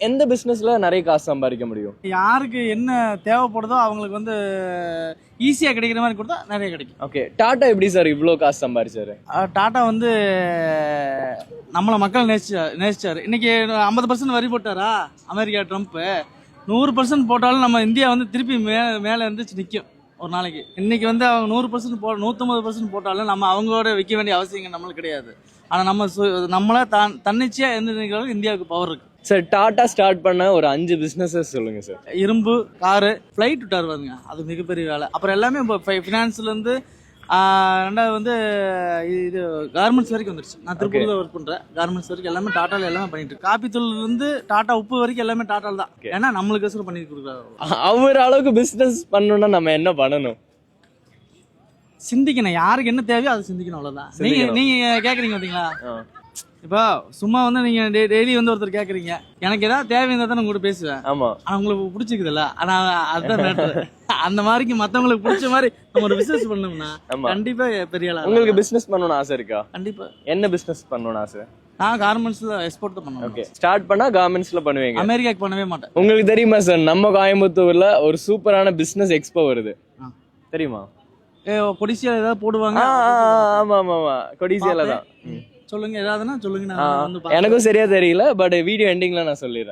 எந்த பிசினஸ்ல நிறைய காசு சம்பாதிக்க முடியும்? யாருக்கு என்ன தேவைப்படுதோ அவங்களுக்கு வந்து ஈஸியாக கிடைக்கிற மாதிரி கொடுத்தா நிறைய கிடைக்கும். ஓகே, டாடா எப்படி சார் இவ்வளோ காசு சம்பாதிச்சாரு? டாட்டா வந்து நம்மளை மக்கள் நேசிச்சார். இன்னைக்கு 50% வரி போட்டாரா அமெரிக்கா ட்ரம்ப்பு? 100% போட்டாலும் நம்ம இந்தியா வந்து திருப்பி மேலே இருந்துச்சு நிற்கும் ஒரு நாளைக்கு. இன்னைக்கு வந்து அவங்க 100% 150% போட்டாலும் நம்ம அவங்களோட விற்க வேண்டிய அவசியம் நம்மளுக்கு கிடையாது. ஆனால் நம்மளே தன்னிச்சையாக இருந்ததுக்கு இந்தியாவுக்கு பவர் இருக்கு. சார் டாடா ஸ்டார்ட் பண்ண ஒரு 5 பிசினஸஸ் சொல்லுங்க சார். இரும்பு, காரு, ஃப்ளைட் விட்டார் பாருங்க, அது மிகப்பெரிய வேலை. அப்புறம் எல்லாமே இப்போ ஃபினான்ஸ்லேருந்து ரெண்டாவது வந்து இது கார்மெண்ட்ஸ் வரைக்கும் வந்துருச்சு. நான் திருப்பூரில் ஒர்க் பண்ணுறேன். கார்மெண்ட்ஸ் வரைக்கும் எல்லாமே டாட்டாவில் எல்லாமே பண்ணிட்டு இருக்கு. காப்பி தூள் இருந்து டாட்டா உப்பு வரைக்கும் எல்லாமே டாட்டால் தான். ஏன்னா நம்மளுக்கு வசூல் பண்ணி கொடுக்குறாரு. அவர் அளவுக்கு பிசினஸ் பண்ணணும்னா நம்ம என்ன பண்ணணும்? சிந்திக்கணும், யாருக்கு என்ன தேவையோ அதை சிந்திக்கணும், அவ்வளோதான். நீங்க கேட்குறீங்க பார்த்தீங்களா, இப்போ சும்மா வந்து நீங்க டெய்லி வந்து ஒருத்தர் கேட்குறீங்க, எனக்கு ஏதாவது தேவை இருந்தால் தான் உங்கள்கிட்ட பேசுவேன். ஆமா, ஆனால் உங்களுக்கு பிடிச்சிக்குதுல்ல, ஆனால் அதுதான் மேட்டர். அந்த மாதிரிக்கு மற்றவங்களுக்கு பிடிச்ச மாதிரி நம்ம ஒரு பிசினஸ் பண்ணோம்னா கண்டிப்பா பெரிய ஆளா. உங்களுக்கு பிசினஸ் பண்ணணும்னு ஆசை இருக்கா? கண்டிப்பா. என்ன பிசினஸ் பண்ணணும்னு ஆசை? நான் கார்மெண்ட்ஸ்ல எக்ஸ்போர்ட் தான் பண்ணுவேன். ஓகே, ஸ்டார்ட் பண்ணா கார்மெண்ட்ஸ்ல பண்ணுவீங்க? அமெரிக்காக்கு பண்ணவே மாட்டேன். உங்களுக்கு தெரியுமா சார், நம்ம கோயம்புத்தூர்ல ஒரு சூப்பரான பிசினஸ் எக்ஸ்போ வருது, தெரியுமா? கொடிசியா ஏதாவது போடுவாங்க. ஆமா ஆமா ஆமா, கொடிசியால தான். சொல்லுங்க, ஏதாவதுன்னா சொல்லுங்க. எனக்கும் சரியா தெரியல, பட் வீடியோ எண்டிங்ல நான் சொல்லிடுறேன்.